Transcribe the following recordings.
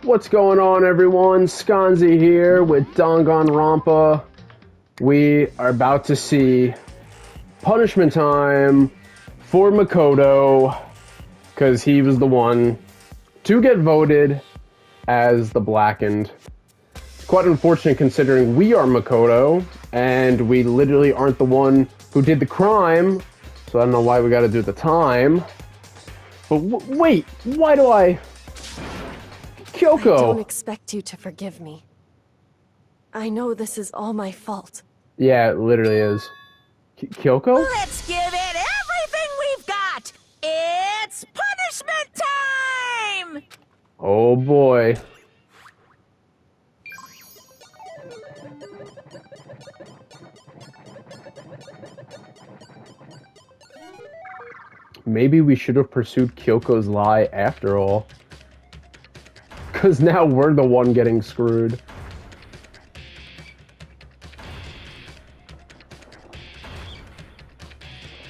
What's going on, everyone? SconzE here with Danganronpa. We are about to see punishment time for Makoto, because he was the one to get voted as the Blackened. It's quite unfortunate considering we are Makoto, and we literally aren't the one who did the crime, so I don't know why we gotta do the time. But wait, why do I... Kyoko! I don't expect you to forgive me. I know this is all my fault. Yeah, it literally is. Kyoko? Let's give it everything we've got! It's punishment time! Oh boy. Maybe we should have pursued Kyoko's lie after all. Because now we're the one getting screwed.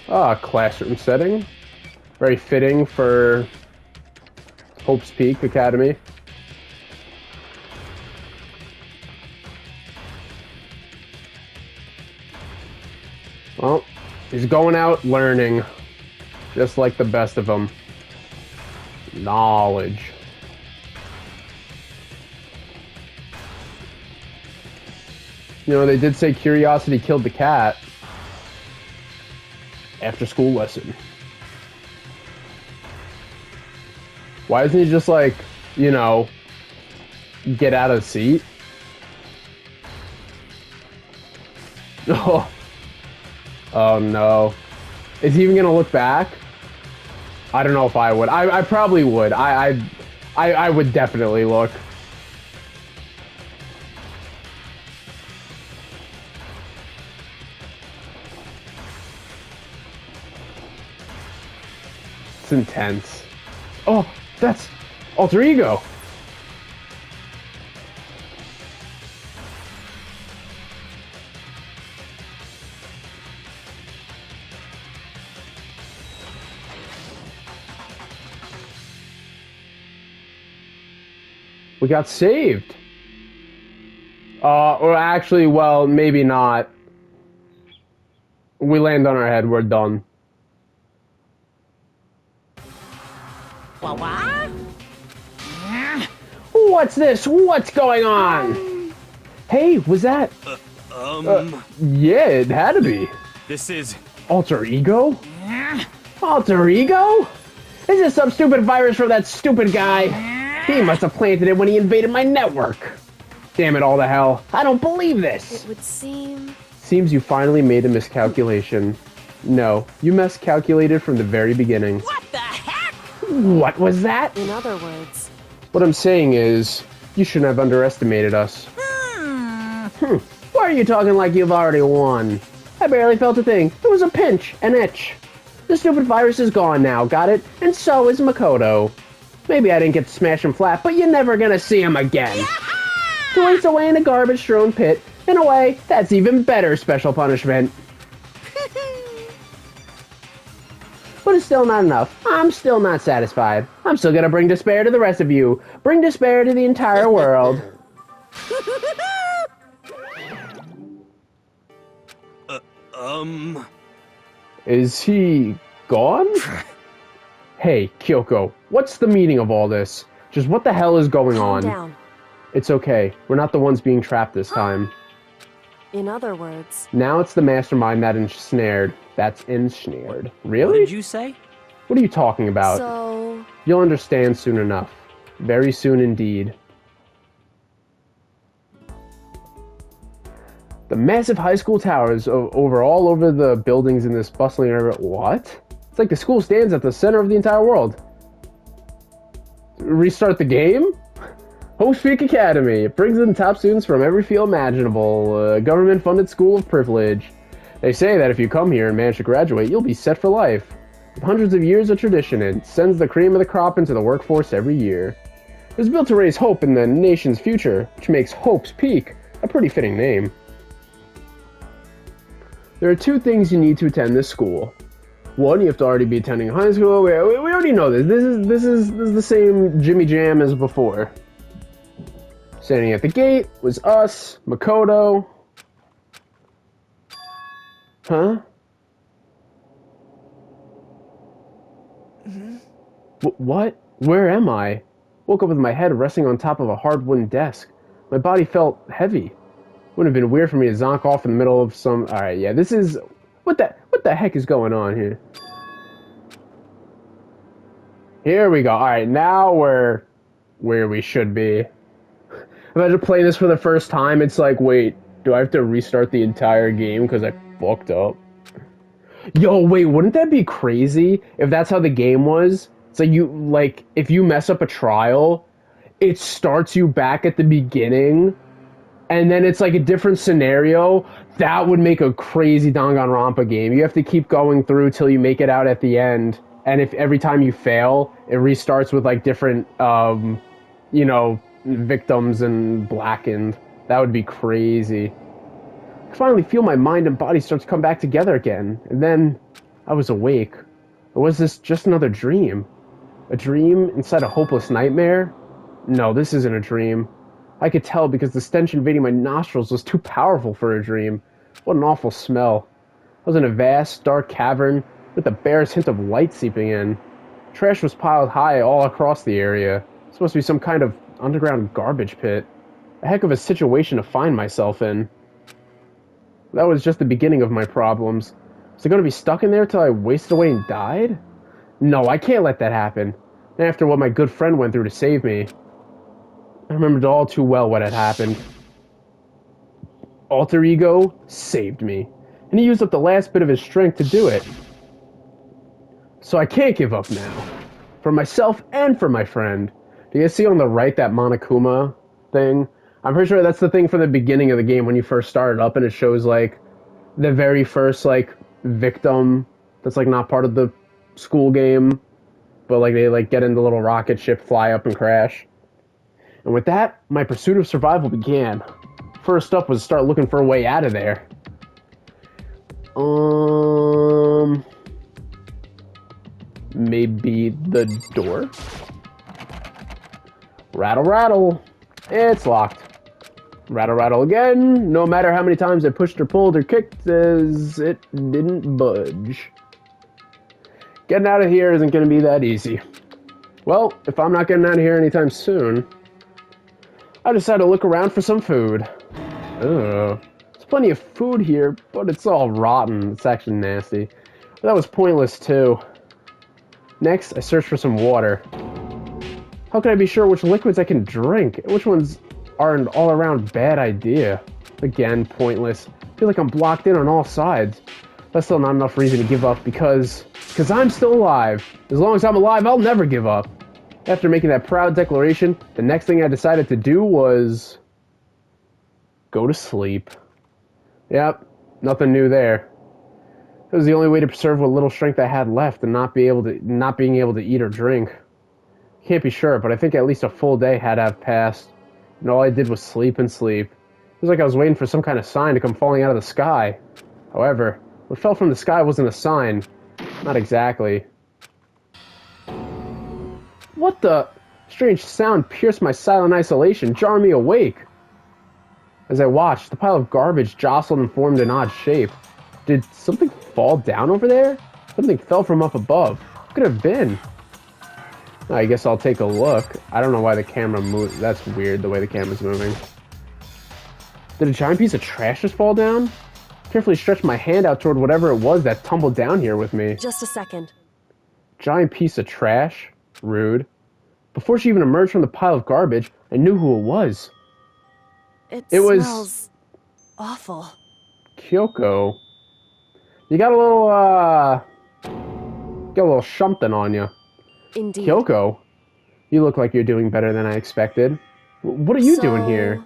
Ah, classroom setting. Very fitting for Hope's Peak Academy. Well, he's going out learning. Just like the best of them. Knowledge. You know, they did say curiosity killed the cat. After school lesson. Why isn't he just like, you know, get out of the seat? Oh. Oh no. Is he even gonna look back? I don't know if I would. I probably would. I would definitely look. It's intense. Oh, that's alter ego. We got saved. Or actually, well, maybe not. We land on our head, we're done. What? What's this? What's going on? Hey, was that? Yeah, it had to be. This is... Alter ego? Alter ego? Is this some stupid virus from that stupid guy? He must have planted it when he invaded my network. Damn it all to hell. I don't believe this. It would seem... Seems you finally made a miscalculation. No, you miscalculated from the very beginning. What the heck? What was that? In other words... What I'm saying is, you shouldn't have underestimated us. Why are you talking like you've already won? I barely felt a thing. It was a pinch, an itch. The stupid virus is gone now, got it? And so is Makoto. Maybe I didn't get to smash him flat, but you're never gonna see him again. To waste away in a garbage-strewn pit. In a way, that's even better special punishment. But it's still not enough. I'm still not satisfied. I'm still gonna bring despair to the rest of you. Bring despair to the entire world. Is he gone? Hey, Kyoko, what's the meaning of all this? Just what the hell is going on? Calm down. It's okay. We're not the ones being trapped this time. In other words... Now it's the mastermind that ensnared. That's ensnared. Really? What did you say? What are you talking about? So... You'll understand soon enough. Very soon indeed. The massive high school towers all over the buildings in this bustling area. What? It's like the school stands at the center of the entire world. Restart the game? Hope's Peak Academy. It brings in top students from every field imaginable. A government-funded school of privilege. They say that if you come here and manage to graduate, you'll be set for life. With hundreds of years of tradition, it sends the cream of the crop into the workforce every year. It was built to raise hope in the nation's future, which makes Hope's Peak a pretty fitting name. There are two things you need to attend this school. One, you have to already be attending high school. We already know this. This is the same Jimmy Jam as before. Standing at the gate was us, Makoto. Huh? What? Where am I? Woke up with my head resting on top of a hard wooden desk. My body felt heavy. Wouldn't have been weird for me to zonk off in the middle of some... Alright, yeah, this is... What the heck is going on here? Here we go. Alright, now we're where we should be. Imagine playing this for the first time, it's like, wait, do I have to restart the entire game because I fucked up? Yo, wait, wouldn't that be crazy if that's how the game was? It's like, if you mess up a trial, it starts you back at the beginning, and then it's like a different scenario. That would make a crazy Danganronpa game. You have to keep going through till you make it out at the end, and if every time you fail, it restarts with like different, you know, victims and blackened. That would be crazy. I finally feel my mind and body start to come back together again, and then I was awake. Or was this just another dream? A dream inside a hopeless nightmare? No, this isn't a dream. I could tell because the stench invading my nostrils was too powerful for a dream. What an awful smell. I was in a vast, dark cavern with the barest hint of light seeping in. Trash was piled high all across the area. It's supposed to be some kind of underground garbage pit. A heck of a situation to find myself in. That was just the beginning of my problems. Was I going to be stuck in there till I wasted away and died? No, I can't let that happen. And after what my good friend went through to save me. I remembered all too well what had happened. Alter Ego saved me. And he used up the last bit of his strength to do it. So I can't give up now. For myself and for my friend. Do you guys see on the right that Monokuma thing? I'm pretty sure that's the thing from the beginning of the game when you first start it up, and it shows like the very first like victim that's like not part of the school game, but like they like get in the little rocket ship, fly up and crash. And with that, my pursuit of survival began. First up was to start looking for a way out of there. Maybe the door? Rattle, rattle. It's locked. Rattle, rattle again. No matter how many times I pushed or pulled or kicked, it didn't budge. Getting out of here isn't going to be that easy. Well, if I'm not getting out of here anytime soon, I decided to look around for some food. Ugh. There's plenty of food here, but it's all rotten. It's actually nasty. But that was pointless, too. Next, I searched for some water. How can I be sure which liquids I can drink? And which ones are an all-around bad idea? Again, pointless. I feel like I'm blocked in on all sides. That's still not enough reason to give up because I'm still alive. As long as I'm alive, I'll never give up. After making that proud declaration, the next thing I decided to do was go to sleep. Yep, nothing new there. It was the only way to preserve what little strength I had left and not being able to eat or drink. Can't be sure, but I think at least a full day had to have passed, and all I did was sleep and sleep. It was like I was waiting for some kind of sign to come falling out of the sky. However, what fell from the sky wasn't a sign. Not exactly. What the? Strange sound pierced my silent isolation, jarring me awake. As I watched, the pile of garbage jostled and formed an odd shape. Did something fall down over there? Something fell from up above. What could it have been? I guess I'll take a look. I don't know why the camera moved. That's weird, the way the camera's moving. Did a giant piece of trash just fall down? Carefully stretched my hand out toward whatever it was that tumbled down here with me. Just a second. Giant piece of trash? Rude. Before she even emerged from the pile of garbage, I knew who it was. It smells awful. Kyoko. You got a little something on you. Indeed. Kyoko, you look like you're doing better than I expected. What are you doing here?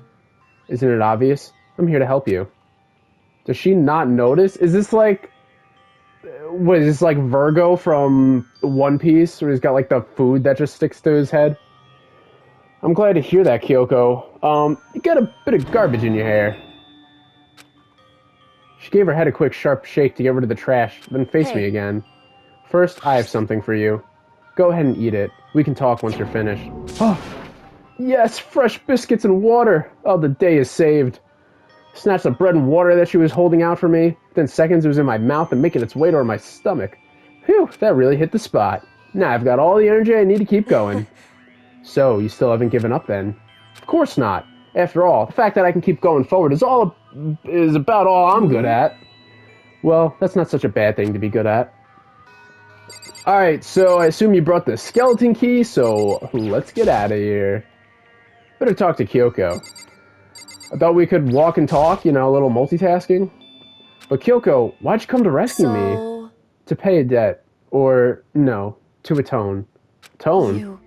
Isn't it obvious? I'm here to help you. Does she not notice? Is this like... What, is this like Virgo from One Piece, where he's got like the food that just sticks to his head? I'm glad to hear that, Kyoko. You got a bit of garbage in your hair. She gave her head a quick, sharp shake to get rid of the trash, then faced me again. First, I have something for you. Go ahead and eat it. We can talk once you're finished. Oh, Yes, fresh biscuits and water. Oh, the day is saved. Snatched the bread and water that she was holding out for me. Within seconds, it was in my mouth and making its way toward my stomach. Phew, that really hit the spot. Now I've got all the energy I need to keep going. So, you still haven't given up then? Of course not. After all, the fact that I can keep going forward is about all I'm good at. Well, that's not such a bad thing to be good at. Alright, so I assume you brought the skeleton key, so let's get out of here. Better talk to Kyoko. I thought we could walk and talk, you know, a little multitasking. But Kyoko, why'd you come to rescue me? To pay a debt. Or, no, to atone. Atone?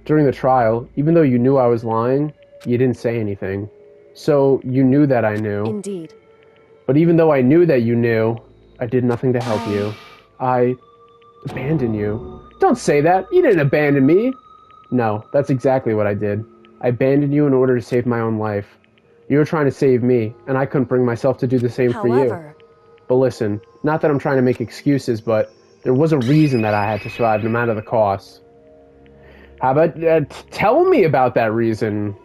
During the trial, even though you knew I was lying, you didn't say anything. So, you knew that I knew. Indeed. But even though I knew that you knew, I did nothing to help you. I abandoned you. Don't say that. You didn't abandon me. No, that's exactly what I did. I abandoned you in order to save my own life. You were trying to save me, and I couldn't bring myself to do the same for you. But listen, not that I'm trying to make excuses, but there was a reason that I had to survive no matter the cost. How about tell me about that reason?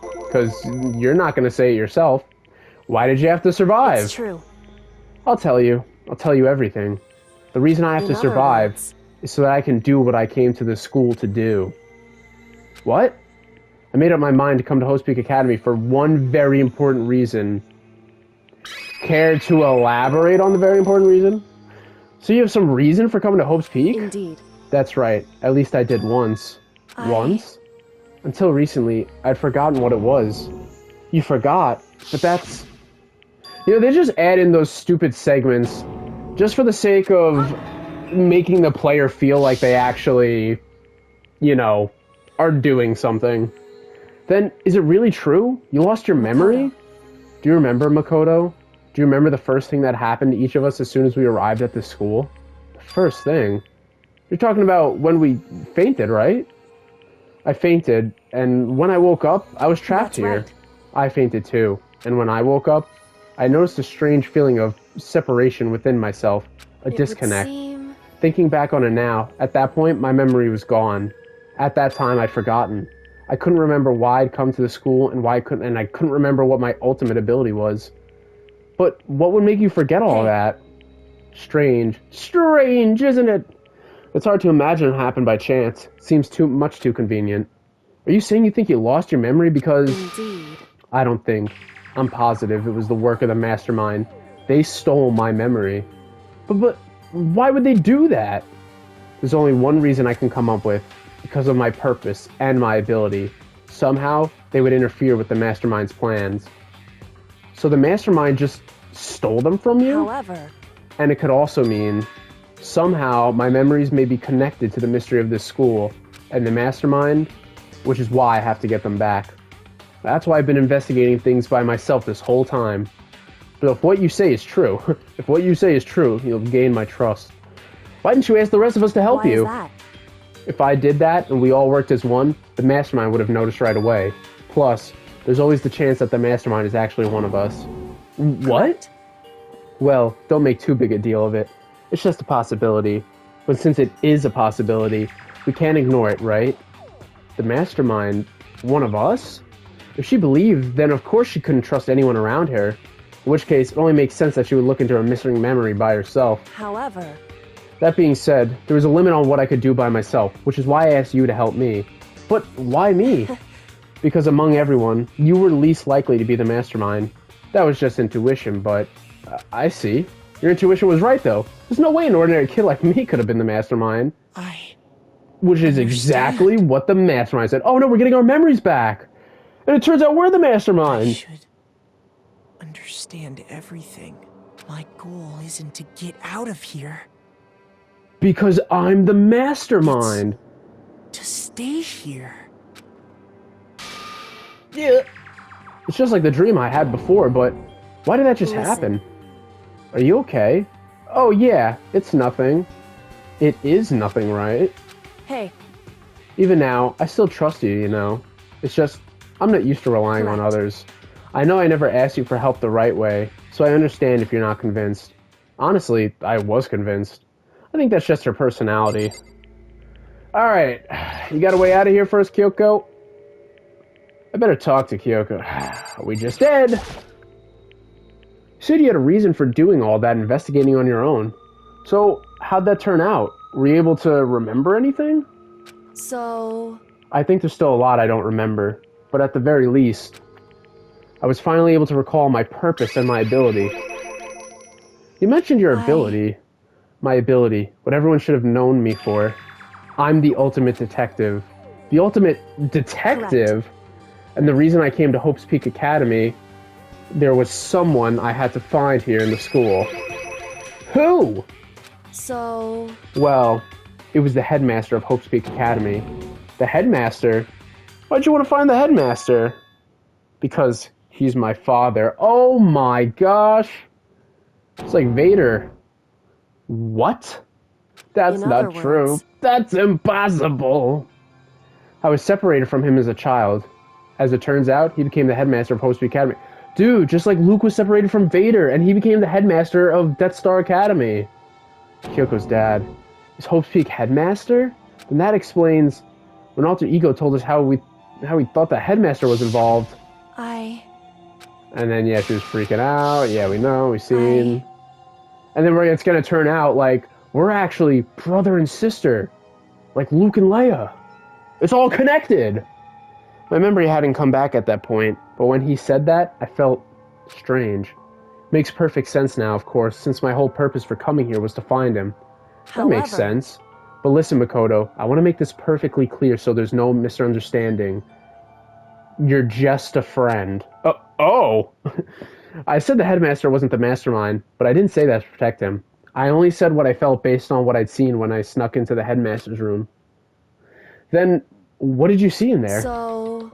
Because you're not going to say it yourself. Why did you have to survive? It's true. I'll tell you. I'll tell you everything. The reason I have to survive is so that I can do what I came to this school to do. What? I made up my mind to come to Hope's Peak Academy for one very important reason. Care to elaborate on the very important reason? So you have some reason for coming to Hope's Peak? Indeed. That's right. At least I did once. Once? Until recently, I'd forgotten what it was. You forgot, but that's... You know, they just add in those stupid segments just for the sake of making the player feel like they actually, you know, are doing something. Then, is it really true? You lost your memory? Do you remember, Makoto? Do you remember the first thing that happened to each of us as soon as we arrived at this school? The first thing? You're talking about when we fainted, right? I fainted, and when I woke up, I was trapped here. Right. I fainted too, and when I woke up, I noticed a strange feeling of separation within myself, a disconnect. Thinking back on it now, at that point, my memory was gone. At that time, I'd forgotten. I couldn't remember why I'd come to the school and I couldn't remember what my ultimate ability was. But what would make you forget all that? Strange. Strange, isn't it? It's hard to imagine it happened by chance. Seems much too convenient. Are you saying you think you lost your memory because... Indeed. I don't think. I'm positive it was the work of the mastermind. They stole my memory. But why would they do that? There's only one reason I can come up with. Because of my purpose and my ability. Somehow, they would interfere with the mastermind's plans. So the mastermind just stole them from you? However... And it could also mean, somehow, my memories may be connected to the mystery of this school and the mastermind, which is why I have to get them back. That's why I've been investigating things by myself this whole time. But if what you say is true, you'll gain my trust. Why didn't you ask the rest of us to help you? Why is that? If I did that and we all worked as one, the mastermind would have noticed right away. Plus, there's always the chance that the mastermind is actually one of us. What? Well, don't make too big a deal of it. It's just a possibility. But since it is a possibility, we can't ignore it, right? The mastermind, one of us? If she believed, then of course she couldn't trust anyone around her. In which case, it only makes sense that she would look into her missing memory by herself. However... That being said, there was a limit on what I could do by myself, which is why I asked you to help me. But why me? Because among everyone, you were least likely to be the mastermind. That was just intuition, but I see. Your intuition was right, though. There's no way an ordinary kid like me could have been the mastermind. Which is exactly what the mastermind said. Oh no, we're getting our memories back! And it turns out we're the mastermind! I should understand everything. My goal isn't to get out of here. Because I'm the mastermind. To stay here. Yeah. It's just like the dream I had before, but why did that just happen? Are you okay? Oh yeah, it's nothing. It is nothing, right? Hey. Even now, I still trust you, you know. It's just, I'm not used to relying on others. I know I never asked you for help the right way, so I understand if you're not convinced. Honestly, I was convinced. I think that's just her personality. Alright, you got a way out of here first, Kyoko? I better talk to Kyoko. We just did. You said you had a reason for doing all that investigating on your own. So, how'd that turn out? Were you able to remember anything? So... I think there's still a lot I don't remember, but at the very least, I was finally able to recall my purpose and my ability. You mentioned your ability. My ability. What everyone should have known me for. I'm the ultimate detective. The ultimate detective? Correct. And the reason I came to Hope's Peak Academy, there was someone I had to find here in the school. Who? So... Well, it was the headmaster of Hope's Peak Academy. The headmaster? Why'd you want to find the headmaster? Because he's my father. Oh my gosh! It's like Vader. What? That's In not other true. words- That's impossible! I was separated from him as a child. As it turns out, he became the headmaster of Hope's Peak Academy. Dude, just like Luke was separated from Vader, and he became the headmaster of Death Star Academy. Kyoko's dad is Hope's Peak headmaster? Then that explains when Alter Ego told us how he thought the headmaster was involved. And then, yeah, she was freaking out. Yeah, we know, we've seen. And then it's gonna turn out like we're actually brother and sister. Like Luke and Leia. It's all connected! My memory hadn't come back at that point, but when he said that, I felt strange. Makes perfect sense now, of course, since my whole purpose for coming here was to find him. That makes sense. But listen, Makoto, I want to make this perfectly clear so there's no misunderstanding. You're just a friend. Oh! I said the headmaster wasn't the mastermind, but I didn't say that to protect him. I only said what I felt based on what I'd seen when I snuck into the headmaster's room. Then, what did you see in there? So...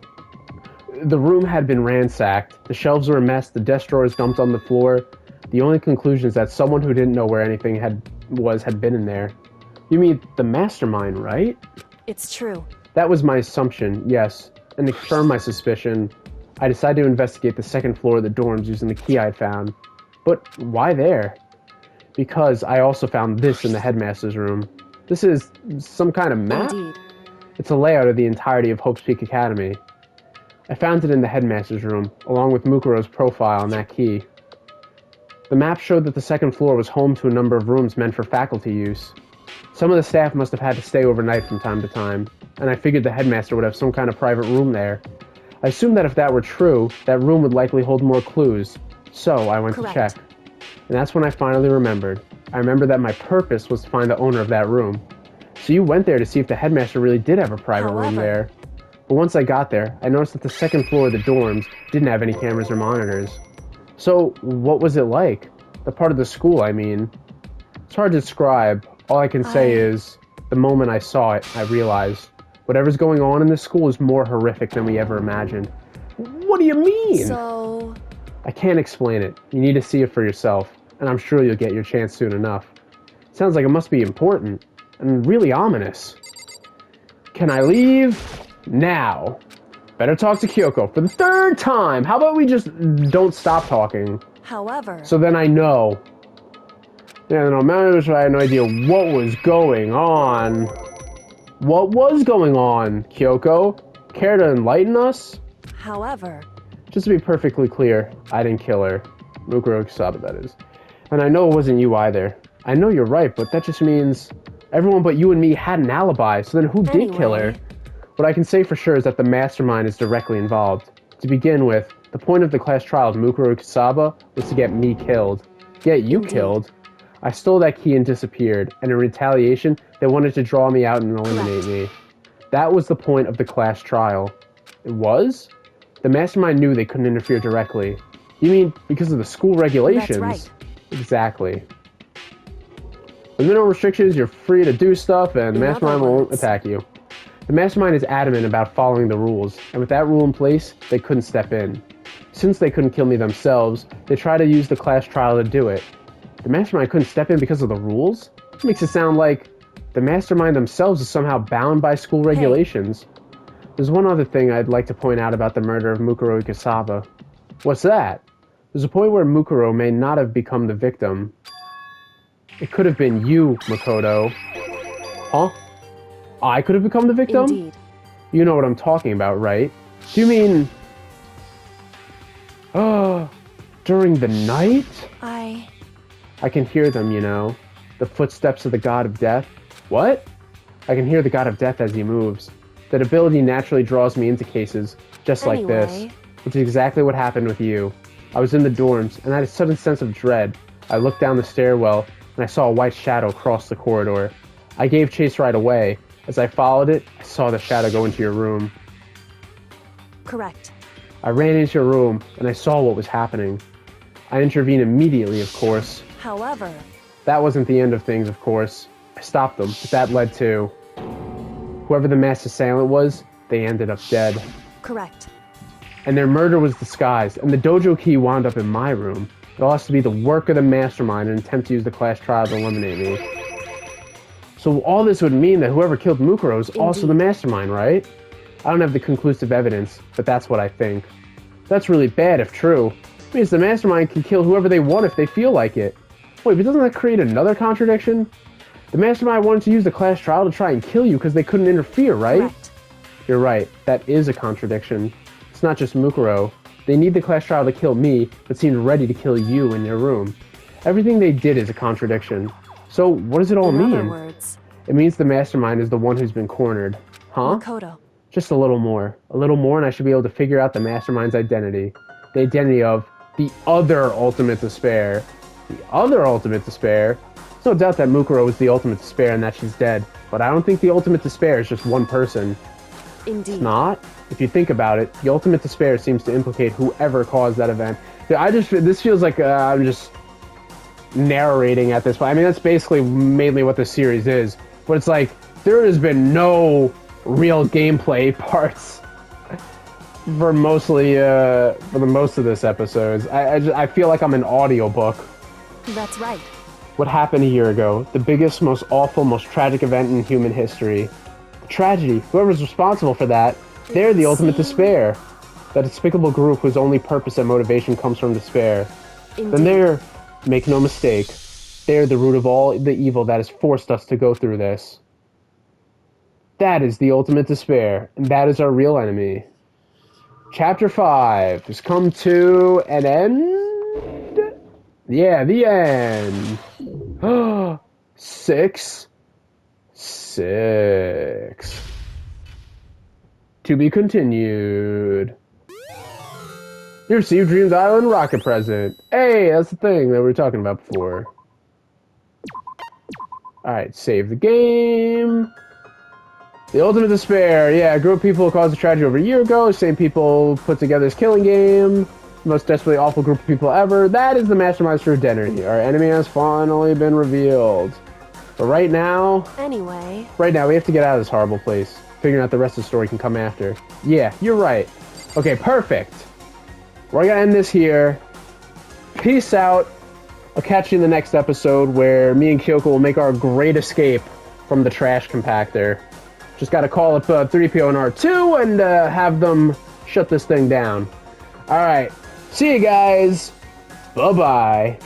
The room had been ransacked. The shelves were a mess, the desk drawers dumped on the floor. The only conclusion is that someone who didn't know where anything had been in there. You mean the mastermind, right? It's true. That was my assumption, yes. And to confirm my suspicion, I decided to investigate the second floor of the dorms using the key I'd found. But why there? Because I also found this in the headmaster's room. This is some kind of map? Indeed. It's a layout of the entirety of Hope's Peak Academy. I found it in the headmaster's room, along with Mukuro's profile and that key. The map showed that the second floor was home to a number of rooms meant for faculty use. Some of the staff must have had to stay overnight from time to time, and I figured the headmaster would have some kind of private room there. I assumed that if that were true, that room would likely hold more clues, so I went Correct. to check. And that's when I finally remembered. I remembered that my purpose was to find the owner of that room. So you went there to see if the headmaster really did have a private room there. But once I got there, I noticed that the second floor of the dorms didn't have any cameras or monitors. So, what was it like? The part of the school, I mean. It's hard to describe. All I can say is, the moment I saw it, I realized, whatever's going on in this school is more horrific than we ever imagined. What do you mean? So... I can't explain it. You need to see it for yourself, and I'm sure you'll get your chance soon enough. Sounds like it must be important, and really ominous. Can I leave? Now. Better talk to Kyoko for the third time. How about we just don't stop talking? However... So then I know. Yeah, no matter I had no idea what was going on. What was going on, Kyoko? Care to enlighten us? However... Just to be perfectly clear, I didn't kill her. Mukuro Kusaba, that is. And I know it wasn't you either. I know you're right, but that just means everyone but you and me had an alibi, so then who did kill her? What I can say for sure is that the mastermind is directly involved. To begin with, the point of the class trial of Mukuro Kusaba was to get me killed. Get you killed. I stole that key and disappeared, and in retaliation, they wanted to draw me out and eliminate me. That was the point of the class trial. It was? The mastermind knew they couldn't interfere directly. You mean because of the school regulations? That's right. Exactly. With no restrictions, you're free to do stuff, and the mastermind won't attack you. The mastermind is adamant about following the rules, and with that rule in place, they couldn't step in. Since they couldn't kill me themselves, they tried to use the class trial to do it. The mastermind couldn't step in because of the rules? It makes it sound like the mastermind themselves is somehow bound by school regulations. There's one other thing I'd like to point out about the murder of Mukuro Kusaba. What's that? There's a point where Mukuro may not have become the victim. It could have been you, Makoto. Huh? I could have become the victim? Indeed. You know what I'm talking about, right? Do you mean... Oh, during the night? I can hear them, you know. The footsteps of the god of death. What? I can hear the god of death as he moves. That ability naturally draws me into cases just like this. Which is exactly what happened with you. I was in the dorms, and I had a sudden sense of dread. I looked down the stairwell, and I saw a white shadow cross the corridor. I gave chase right away. As I followed it, I saw the shadow go into your room. Correct. I ran into your room, and I saw what was happening. I intervened immediately, of course. However... That wasn't the end of things, of course. I stopped them, but that led to... Whoever the masked assailant was, they ended up dead. Correct. And their murder was disguised, and the dojo key wound up in my room. It all has to be the work of the mastermind in an attempt to use the class trial to eliminate me. So all this would mean that whoever killed Mukuro is also the mastermind, right? I don't have the conclusive evidence, but that's what I think. That's really bad if true. It means the mastermind can kill whoever they want if they feel like it. Wait, but doesn't that create another contradiction? The mastermind wanted to use the class trial to try and kill you because they couldn't interfere, right? Correct. You're right. That is a contradiction. It's not just Mukuro. They need the class trial to kill me, but seemed ready to kill you in your room. Everything they did is a contradiction. So what does it all mean? In other words... It means the mastermind is the one who's been cornered. Huh? Makoto. Just a little more. A little more and I should be able to figure out the mastermind's identity. The identity of the other ultimate despair. The other ultimate despair? There's no doubt that Mukuro is the ultimate despair and that she's dead. But I don't think the ultimate despair is just one person. Indeed. It's not? If you think about it, the ultimate despair seems to implicate whoever caused that event. This feels like I'm just narrating at this point. I mean, that's basically mainly what the series is. But it's like, there has been no real gameplay parts for most of this episodes. I feel like I'm an audiobook. That's right. What happened a year ago? The biggest, most awful, most tragic event in human history. The tragedy. Whoever's responsible for that, they're the ultimate despair. That despicable group whose only purpose and motivation comes from despair. Indeed. Then they're, make no mistake, they're the root of all the evil that has forced us to go through this. That is the ultimate despair, and that is our real enemy. Chapter 5 has come to an end? Yeah, the end. 6. To be continued. You received Dreams Island rocket present. Hey, that's the thing that we were talking about before. Alright, save the game. The ultimate despair. Yeah, a group of people caused a tragedy over a year ago. Same people put together this killing game. Most desperately awful group of people ever. That is the mastermind's true identity. Our enemy has finally been revealed. But right now... Anyway... Right now, we have to get out of this horrible place. Figuring out the rest of the story can come after. Yeah, you're right. Okay, perfect. We're gonna end this here. Peace out. I'll catch you in the next episode where me and Kyoko will make our great escape from the trash compactor. Just gotta call up 3PO and R2 and have them shut this thing down. Alright. See you guys. Bye-bye.